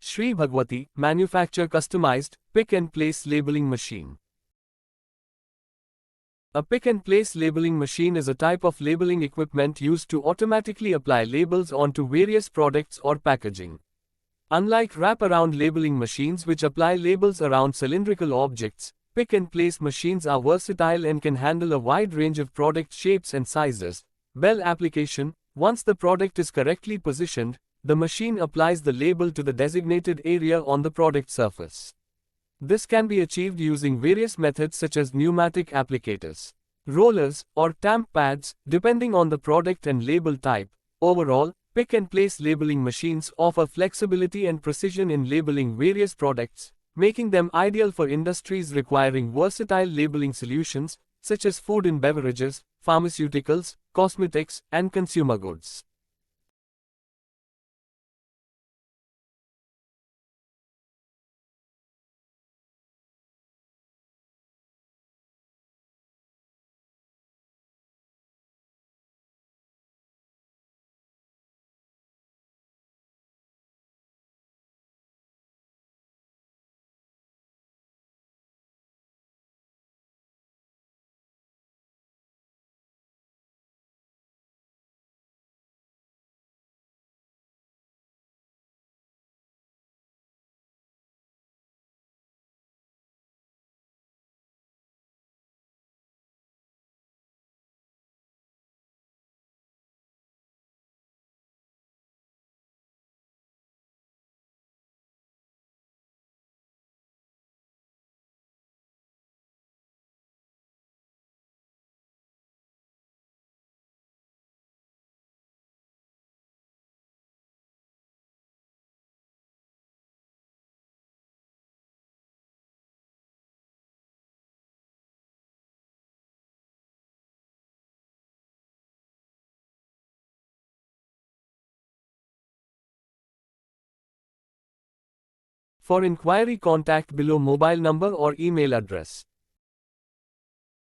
Shri Bhagwati, manufacture customized, pick-and-place labeling machine. A pick-and-place labeling machine is a type of labeling equipment used to automatically apply labels onto various products or packaging. Unlike wrap-around labeling machines which apply labels around cylindrical objects, pick-and-place machines are versatile and can handle a wide range of product shapes and sizes. Bell application: once the product is correctly positioned, the machine applies the label to the designated area on the product surface. This can be achieved using various methods such as pneumatic applicators, rollers, or tamp pads, depending on the product and label type. Overall, pick-and-place labeling machines offer flexibility and precision in labeling various products, making them ideal for industries requiring versatile labeling solutions, such as food and beverages, pharmaceuticals, cosmetics, and consumer goods. For inquiry, contact below mobile number or email address.